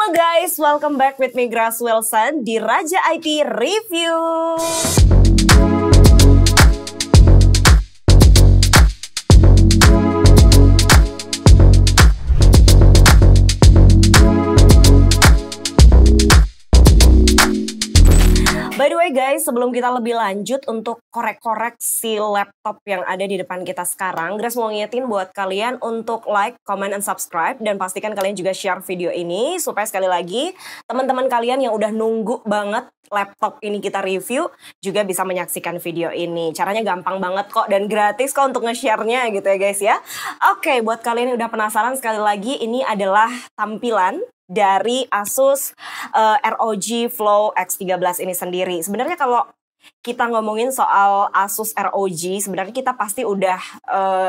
Halo guys, welcome back with me Grace Wilson di Raja IT Review. By the way guys, sebelum kita lebih lanjut untuk korek-korek si laptop yang ada di depan kita sekarang, Grace mau ngingetin buat kalian untuk like, comment, and subscribe. Dan pastikan kalian juga share video ini supaya sekali lagi teman-teman kalian yang udah nunggu banget laptop ini kita review juga bisa menyaksikan video ini. Caranya gampang banget kok dan gratis kok untuk nge-share-nya gitu ya guys ya. Oke, buat kalian yang udah penasaran sekali lagi, ini adalah tampilan dari Asus ROG Flow X13 ini sendiri. Sebenarnya kalau kita ngomongin soal Asus ROG, sebenarnya kita pasti udah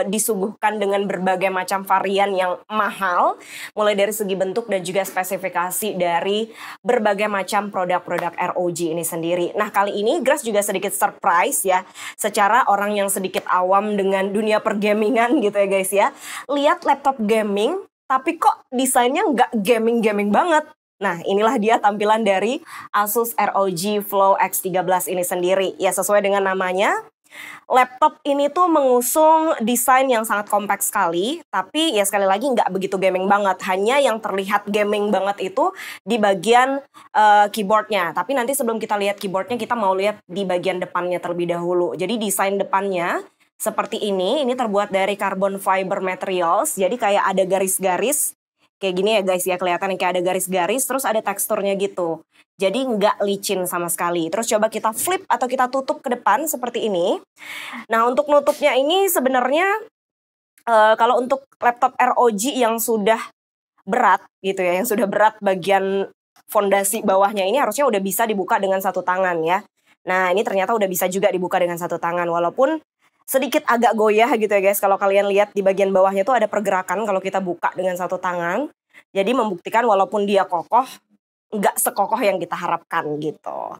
disuguhkan dengan berbagai macam varian yang mahal, mulai dari segi bentuk dan juga spesifikasi dari berbagai macam produk-produk ROG ini sendiri. Nah, kali ini Grace juga sedikit surprise ya, secara orang yang sedikit awam dengan dunia pergamingan gitu ya guys ya. Lihat laptop gaming, tapi kok desainnya nggak gaming-gaming banget. Nah, inilah dia tampilan dari Asus ROG Flow X13 ini sendiri. Ya, sesuai dengan namanya, laptop ini tuh mengusung desain yang sangat kompak sekali, tapi ya sekali lagi nggak begitu gaming banget. Hanya yang terlihat gaming banget itu di bagian keyboardnya. Tapi nanti sebelum kita lihat keyboardnya, kita mau lihat di bagian depannya terlebih dahulu. Jadi desain depannya seperti ini terbuat dari carbon fiber materials, jadi kayak ada garis-garis, kayak gini ya guys ya, kelihatan kayak ada garis-garis, terus ada teksturnya gitu. Jadi nggak licin sama sekali. Terus coba kita flip atau kita tutup ke depan seperti ini. Nah, untuk nutupnya ini sebenarnya kalau untuk laptop ROG yang sudah berat gitu ya, yang sudah berat bagian fondasi bawahnya ini harusnya udah bisa dibuka dengan satu tangan ya. Nah, ini ternyata udah bisa juga dibuka dengan satu tangan, walaupun sedikit agak goyah gitu ya guys. Kalau kalian lihat di bagian bawahnya tuh ada pergerakan kalau kita buka dengan satu tangan. Jadi membuktikan walaupun dia kokoh, nggak sekokoh yang kita harapkan gitu.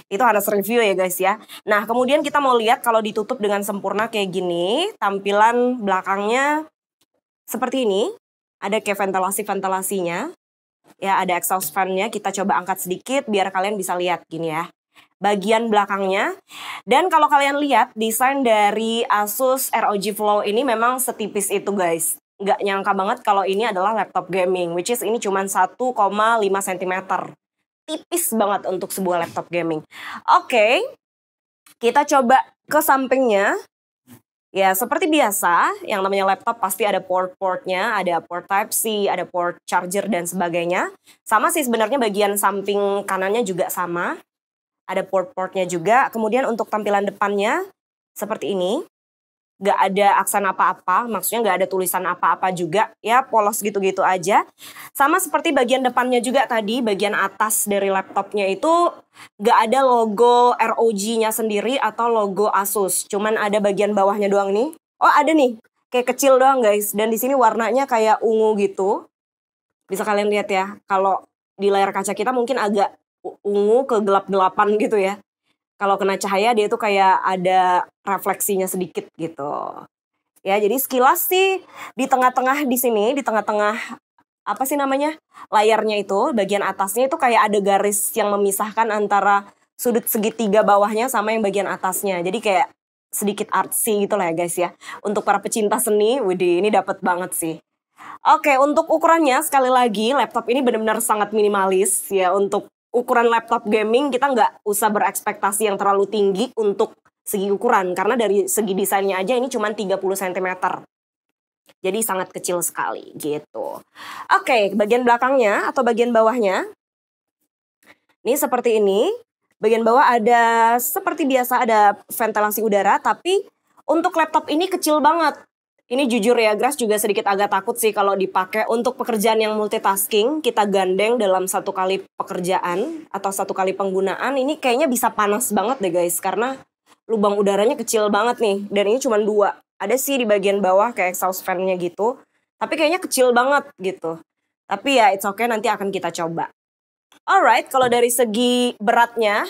Itu harus review ya guys ya. Nah, kemudian kita mau lihat kalau ditutup dengan sempurna kayak gini, tampilan belakangnya seperti ini. Ada kayak ventilasi-ventilasinya. Ya, ada exhaust fan-nya. Kita coba angkat sedikit biar kalian bisa lihat gini ya, bagian belakangnya. Dan kalau kalian lihat desain dari Asus ROG Flow ini memang setipis itu guys. Nggak nyangka banget kalau ini adalah laptop gaming, which is ini cuma 1,5 cm. Tipis banget untuk sebuah laptop gaming. Oke, kita coba ke sampingnya. Ya, seperti biasa, yang namanya laptop pasti ada port-portnya, ada port Type-C, ada port charger dan sebagainya. Sama sih sebenarnya bagian samping kanannya juga sama. Ada port-portnya juga. Kemudian untuk tampilan depannya seperti ini. Nggak ada aksen apa-apa, maksudnya nggak ada tulisan apa-apa juga. Ya, polos gitu-gitu aja. Sama seperti bagian depannya juga tadi, bagian atas dari laptopnya itu nggak ada logo ROG-nya sendiri atau logo Asus. Cuman ada bagian bawahnya doang nih. Oh, ada nih. Kayak kecil doang guys. Dan di sini warnanya kayak ungu gitu. Bisa kalian lihat ya. Kalau di layar kaca kita mungkin agak ungu ke gelap-gelapan gitu ya. Kalau kena cahaya dia tuh kayak ada refleksinya sedikit gitu. Ya, jadi sekilas sih di tengah-tengah di sini, di tengah-tengah apa sih namanya? Layarnya itu, bagian atasnya itu kayak ada garis yang memisahkan antara sudut segitiga bawahnya sama yang bagian atasnya. Jadi kayak sedikit artsy gitu lah ya guys ya. Untuk para pecinta seni, widih ini dapat banget sih. Oke, untuk ukurannya sekali lagi laptop ini benar-benar sangat minimalis ya. Untuk ukuran laptop gaming kita nggak usah berekspektasi yang terlalu tinggi untuk segi ukuran. Karena dari segi desainnya aja ini cuma 30 cm. Jadi sangat kecil sekali gitu. Oke, bagian belakangnya atau bagian bawahnya. Ini seperti ini. Bagian bawah ada seperti biasa ada ventilasi udara. Tapi untuk laptop ini kecil banget. Ini jujur ya, Grace juga sedikit agak takut sih kalau dipakai untuk pekerjaan yang multitasking, kita gandeng dalam satu kali pekerjaan atau satu kali penggunaan, ini kayaknya bisa panas banget deh guys, karena lubang udaranya kecil banget nih, dan ini cuma 2. Ada sih di bagian bawah kayak exhaust fan-nya gitu, tapi kayaknya kecil banget gitu. Tapi ya it's okay, nanti akan kita coba. Alright, kalau dari segi beratnya,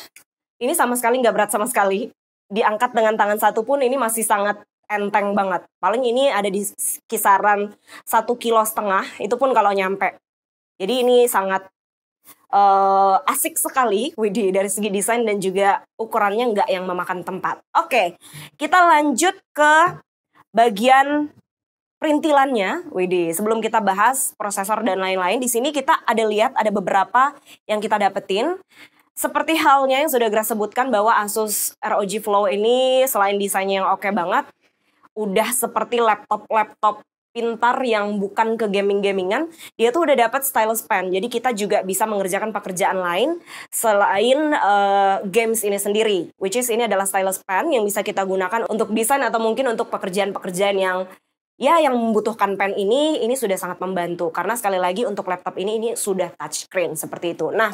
ini sama sekali nggak berat sama sekali. Diangkat dengan tangan satu pun ini masih sangat enteng banget. Paling ini ada di kisaran 1,5 kg, itu pun kalau nyampe. Jadi ini sangat asik sekali, widih, dari segi desain dan juga ukurannya nggak yang memakan tempat. Oke, kita lanjut ke bagian perintilannya. Widih, sebelum kita bahas prosesor dan lain-lain, di sini kita ada lihat ada beberapa yang kita dapetin. Seperti halnya yang sudah Grace sebutkan bahwa Asus ROG Flow ini selain desainnya yang oke banget, udah seperti laptop-laptop pintar yang bukan ke gaming-gamingan, dia tuh udah dapat stylus pen. Jadi kita juga bisa mengerjakan pekerjaan lain selain games ini sendiri. Which is ini adalah stylus pen yang bisa kita gunakan untuk desain atau mungkin untuk pekerjaan-pekerjaan yang yang membutuhkan pen ini sudah sangat membantu. Karena sekali lagi untuk laptop ini sudah touchscreen seperti itu. Nah,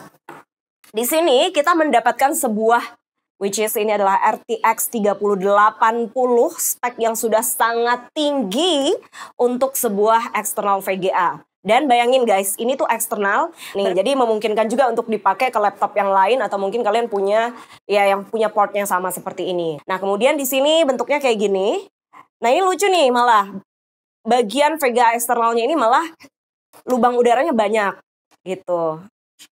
di sini kita mendapatkan sebuah, which is ini adalah RTX 3080 spek yang sudah sangat tinggi untuk sebuah eksternal VGA. Dan bayangin guys, ini tuh eksternal nih, jadi memungkinkan juga untuk dipakai ke laptop yang lain atau mungkin kalian punya yang punya port yang sama seperti ini. Nah, kemudian di sini bentuknya kayak gini. Nah, ini lucu nih, malah bagian VGA eksternalnya ini malah lubang udaranya banyak gitu.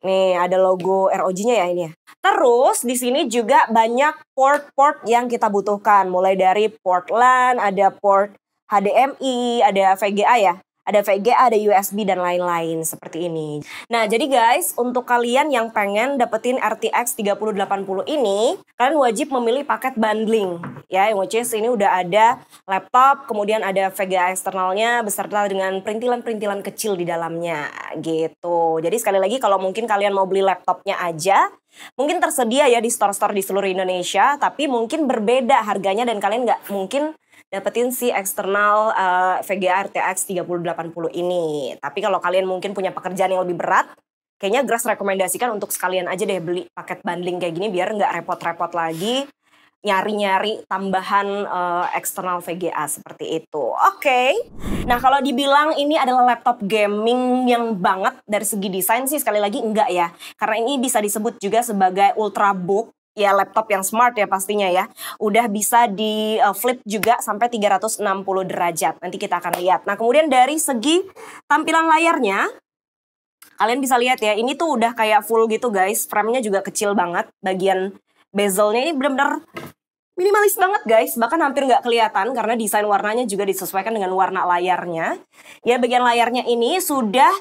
Nih ada logo ROG-nya ya ini ya. Terus di sini juga banyak port-port yang kita butuhkan. Mulai dari port LAN, ada port HDMI, ada VGA ya. Ada VGA, ada USB dan lain-lain seperti ini. Nah, jadi guys, untuk kalian yang pengen dapetin RTX 3080 ini, kalian wajib memilih paket bundling. Ya, which is ini udah ada laptop, kemudian ada VGA eksternalnya beserta dengan perintilan-perintilan kecil di dalamnya gitu. Jadi sekali lagi kalau mungkin kalian mau beli laptopnya aja, mungkin tersedia ya di store-store di seluruh Indonesia, tapi mungkin berbeda harganya dan kalian nggak mungkin dapetin si eksternal VGA RTX 3080 ini. Tapi kalau kalian mungkin punya pekerjaan yang lebih berat, kayaknya Grace rekomendasikan untuk sekalian aja deh beli paket bundling kayak gini biar nggak repot-repot lagi nyari-nyari tambahan eksternal VGA seperti itu. Oke. Nah, kalau dibilang ini adalah laptop gaming yang banget dari segi desain sih sekali lagi enggak ya. Karena ini bisa disebut juga sebagai ultrabook. Ya, laptop yang smart ya pastinya ya. Udah bisa di flip juga sampai 360 derajat. Nanti kita akan lihat. Nah, kemudian dari segi tampilan layarnya, kalian bisa lihat ya, ini tuh udah kayak full gitu guys. Frame-nya juga kecil banget. Bagian bezelnya ini benar-benar minimalis banget guys, bahkan hampir nggak kelihatan karena desain warnanya juga disesuaikan dengan warna layarnya. Ya, bagian layarnya ini sudah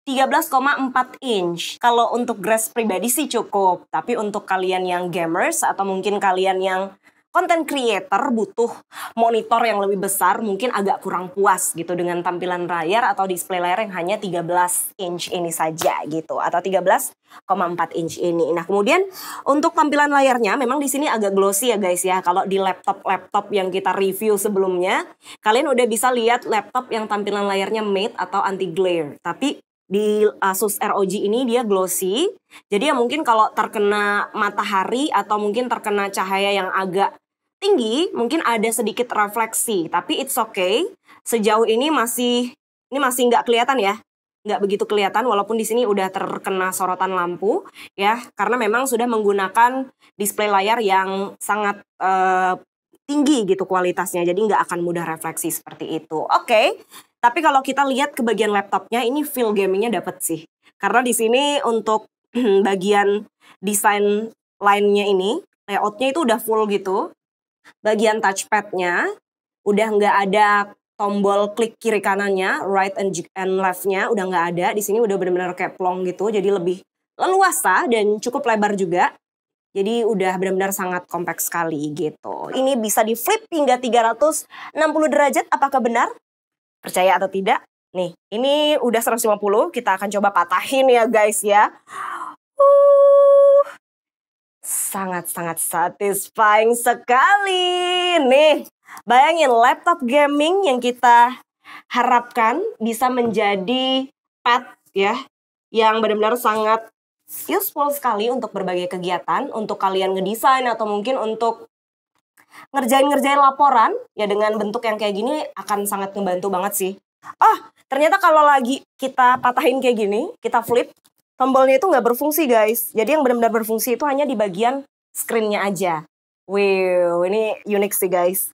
13,4 inch. Kalau untuk Grace pribadi sih cukup, tapi untuk kalian yang gamers atau mungkin kalian yang content creator butuh monitor yang lebih besar, mungkin agak kurang puas gitu dengan tampilan layar atau display layar yang hanya 13 inch ini saja gitu, atau 13,4 inch ini. Nah, kemudian untuk tampilan layarnya memang di sini agak glossy ya guys ya. Kalau di laptop yang kita review sebelumnya, kalian udah bisa lihat laptop yang tampilan layarnya matte atau anti glare. Tapi di Asus ROG ini dia glossy. Jadi ya mungkin kalau terkena matahari atau mungkin terkena cahaya yang agak tinggi, mungkin ada sedikit refleksi. Tapi it's okay. Sejauh ini masih nggak kelihatan ya. Nggak begitu kelihatan walaupun di sini udah terkena sorotan lampu ya. Karena memang sudah menggunakan display layar yang sangat tinggi gitu kualitasnya. Jadi nggak akan mudah refleksi seperti itu. Oke. Tapi kalau kita lihat ke bagian laptopnya, ini feel gamingnya dapet sih. Karena di sini untuk bagian desain line-nya ini, layoutnya itu udah full gitu. Bagian touchpad-nya udah nggak ada tombol klik kiri kanannya, right and left-nya udah nggak ada. Di sini udah benar-benar kayak plong gitu, jadi lebih leluasa dan cukup lebar juga. Jadi udah benar-benar sangat kompak sekali gitu. Ini bisa di flip hingga 360 derajat, apakah benar? Percaya atau tidak? Nih, ini udah 150, kita akan coba patahin ya guys ya. Sangat-sangat satisfying sekali. Nih, bayangin laptop gaming yang kita harapkan bisa menjadi pad ya, yang benar-benar sangat useful sekali untuk berbagai kegiatan, untuk kalian ngedesain atau mungkin untuk ngerjain laporan ya dengan bentuk yang kayak gini akan sangat ngebantu banget sih. Ternyata kalau lagi kita patahin kayak gini, kita flip, tombolnya itu nggak berfungsi guys. Jadi yang benar-benar berfungsi itu hanya di bagian screen-nya aja. Wow, ini unik sih guys.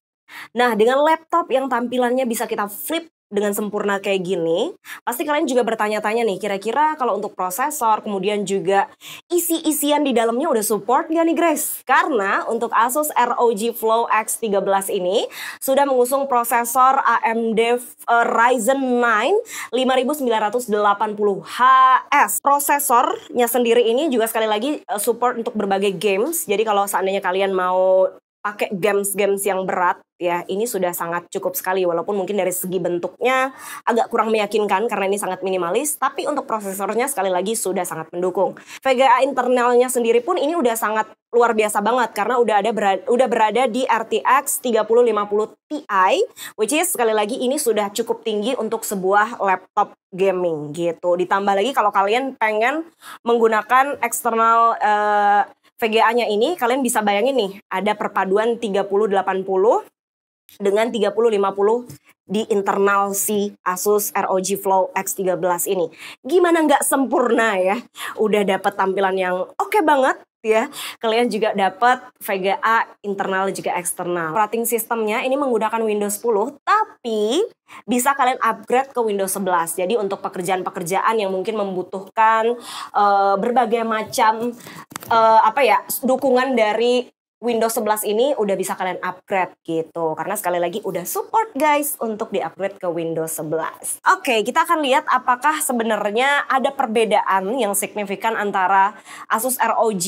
Nah, dengan laptop yang tampilannya bisa kita flip dengan sempurna kayak gini, pasti kalian juga bertanya-tanya nih, kira-kira kalau untuk prosesor, kemudian juga isi-isian di dalamnya udah support nggak nih Grace? Karena untuk Asus ROG Flow X13 ini sudah mengusung prosesor AMD Ryzen 9 5980HS. Prosesornya sendiri ini juga sekali lagi support untuk berbagai games. Jadi kalau seandainya kalian mau pakai games-games yang berat, ya ini sudah sangat cukup sekali, walaupun mungkin dari segi bentuknya agak kurang meyakinkan karena ini sangat minimalis, tapi untuk prosesornya sekali lagi sudah sangat mendukung. VGA internalnya sendiri pun ini udah sangat luar biasa banget karena udah berada di RTX 3050 Ti, which is sekali lagi ini sudah cukup tinggi untuk sebuah laptop gaming gitu. Ditambah lagi kalau kalian pengen menggunakan eksternal VGA-nya ini, kalian bisa bayangin nih, ada perpaduan 3080 dengan 3050 di internal si Asus ROG Flow X13 ini. Gimana nggak sempurna ya? Udah dapat tampilan yang oke banget ya. Kalian juga dapat VGA internal juga eksternal. Operating sistemnya ini menggunakan Windows 10, tapi bisa kalian upgrade ke Windows 11. Jadi untuk pekerjaan-pekerjaan yang mungkin membutuhkan berbagai macam dukungan dari Windows 11 ini udah bisa kalian upgrade gitu. Karena sekali lagi udah support guys untuk di-upgrade ke Windows 11. Oke, kita akan lihat apakah sebenarnya ada perbedaan yang signifikan antara Asus ROG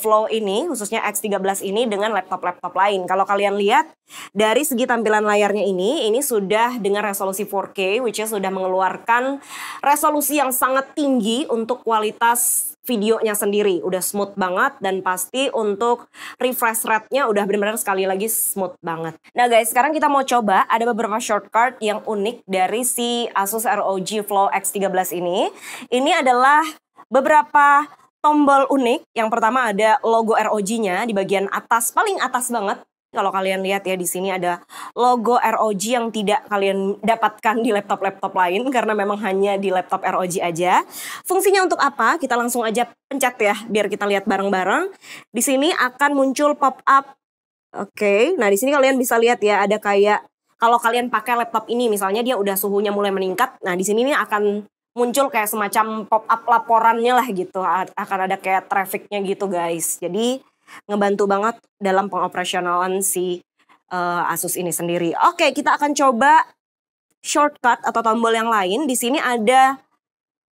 Flow ini, khususnya X13 ini dengan laptop-laptop lain. Kalau kalian lihat dari segi tampilan layarnya ini sudah dengan resolusi 4K, which is sudah mengeluarkan resolusi yang sangat tinggi untuk kualitas videonya sendiri. Udah smooth banget dan pasti untuk refresh rate-nya udah benar-benar sekali lagi smooth banget. Nah guys, sekarang kita mau coba ada beberapa shortcut yang unik dari si Asus ROG Flow X13 ini. Ini adalah beberapa tombol unik. Yang pertama ada logo ROG-nya di bagian atas, paling atas banget. Kalau kalian lihat ya, di sini ada logo ROG yang tidak kalian dapatkan di laptop-laptop lain karena memang hanya di laptop ROG aja. Fungsinya untuk apa? Kita langsung aja pencet ya biar kita lihat bareng-bareng. Di sini akan muncul pop-up. Oke, nah di sini kalian bisa lihat ya, ada kayak kalau kalian pakai laptop ini misalnya dia udah suhunya mulai meningkat. Nah di sini nih akan muncul kayak semacam pop-up laporannya lah gitu. Akan ada kayak trafficnya gitu guys. Jadi ngebantu banget dalam pengoperasionalan si Asus ini sendiri. Oke, kita akan coba shortcut atau tombol yang lain. Di sini ada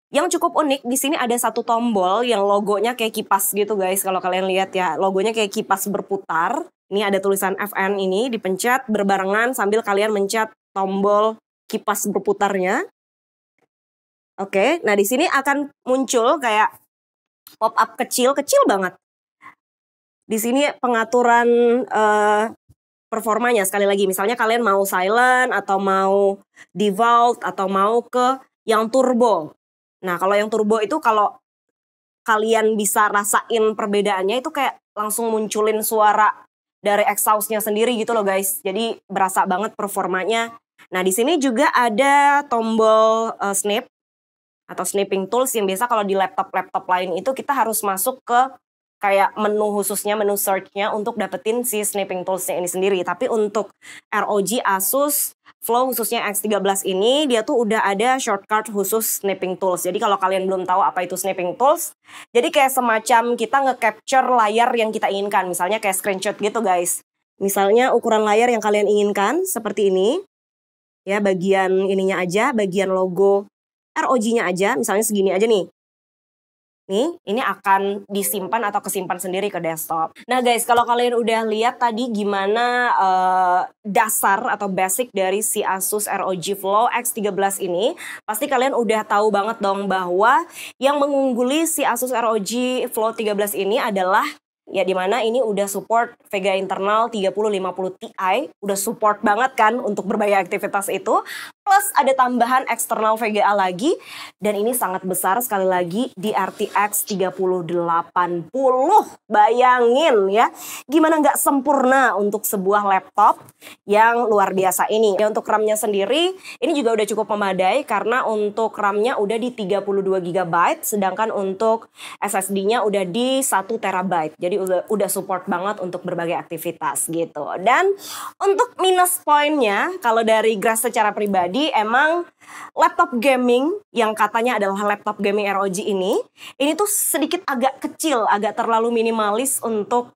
yang cukup unik. Di sini ada satu tombol yang logonya kayak kipas gitu guys. Kalau kalian lihat ya, logonya kayak kipas berputar. Ini ada tulisan FN ini dipencet berbarengan sambil kalian mencet tombol kipas berputarnya. Oke, nah di sini akan muncul kayak pop-up kecil banget. Di sini pengaturan performanya sekali lagi. Misalnya kalian mau silent atau mau default atau mau ke yang turbo. Nah kalau yang turbo itu kalau kalian bisa rasain perbedaannya itu kayak langsung munculin suara dari exhaust-nya sendiri gitu loh guys. Jadi berasa banget performanya. Nah di sini juga ada tombol snip atau snipping tools yang biasa kalau di laptop-laptop lain itu kita harus masuk ke kayak menu khususnya, menu search-nya untuk dapetin si snipping tools-nya ini sendiri. Tapi untuk ROG Asus Flow khususnya X13 ini, dia tuh udah ada shortcut khusus snipping tools. Jadi kalau kalian belum tahu apa itu snipping tools, jadi kayak semacam kita nge-capture layar yang kita inginkan. Misalnya kayak screenshot gitu guys. Misalnya ukuran layar yang kalian inginkan seperti ini. Ya bagian ininya aja, bagian logo ROG-nya aja, misalnya segini aja nih. Nih, ini akan disimpan atau kesimpan sendiri ke desktop. Nah guys, kalau kalian udah lihat tadi gimana dasar atau basic dari si Asus ROG Flow X13 ini, pasti kalian udah tahu banget dong bahwa yang mengungguli si Asus ROG Flow 13 ini adalah ya dimana ini udah support VGA internal 3050 Ti, udah support banget kan untuk berbagai aktivitas itu. Plus ada tambahan eksternal VGA lagi, dan ini sangat besar sekali lagi di RTX 3080. Bayangin ya, gimana nggak sempurna untuk sebuah laptop yang luar biasa ini. Ya, untuk RAM-nya sendiri, ini juga udah cukup memadai karena untuk RAM-nya udah di 32 GB, sedangkan untuk SSD-nya udah di 1 TB. Jadi udah support banget untuk berbagai aktivitas gitu. Dan untuk minus poinnya, kalau dari Grace secara pribadi, Jadi emang laptop gaming yang katanya adalah laptop gaming ROG ini tuh sedikit agak kecil, agak terlalu minimalis untuk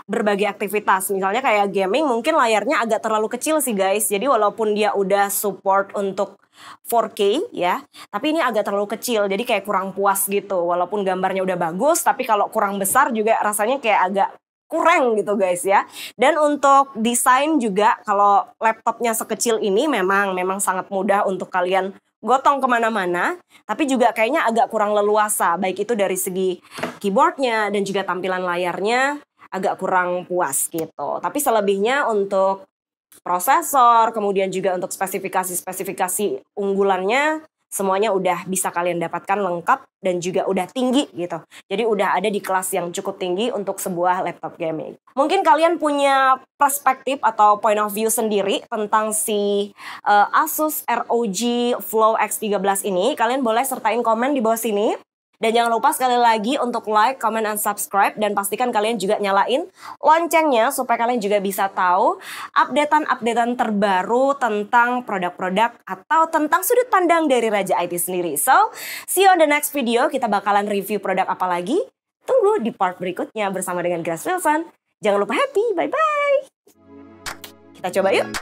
berbagai aktivitas. Misalnya kayak gaming mungkin layarnya agak terlalu kecil sih guys. Jadi walaupun dia udah support untuk 4K ya, tapi ini agak terlalu kecil. Jadi kayak kurang puas gitu. Walaupun gambarnya udah bagus, tapi kalau kurang besar juga rasanya kayak agak kurang gitu guys ya. Dan untuk desain juga kalau laptopnya sekecil ini memang sangat mudah untuk kalian gotong kemana-mana, tapi juga kayaknya agak kurang leluasa, baik itu dari segi keyboardnya dan juga tampilan layarnya agak kurang puas gitu. Tapi selebihnya untuk prosesor, kemudian juga untuk spesifikasi unggulannya, semuanya udah bisa kalian dapatkan lengkap dan juga udah tinggi gitu. Jadi udah ada di kelas yang cukup tinggi untuk sebuah laptop gaming. Mungkin kalian punya perspektif atau point of view sendiri tentang si Asus ROG Flow X13 ini. Kalian boleh sertain komen di bawah sini. Dan jangan lupa sekali lagi untuk like, comment, and subscribe. Dan pastikan kalian juga nyalain loncengnya supaya kalian juga bisa tahu updatean-updatean terbaru tentang produk-produk atau tentang sudut pandang dari Raja IT sendiri. So, see you on the next video. Kita bakalan review produk apa lagi? Tunggu di part berikutnya bersama dengan Grace Wilson. Jangan lupa happy, bye-bye. Kita coba yuk.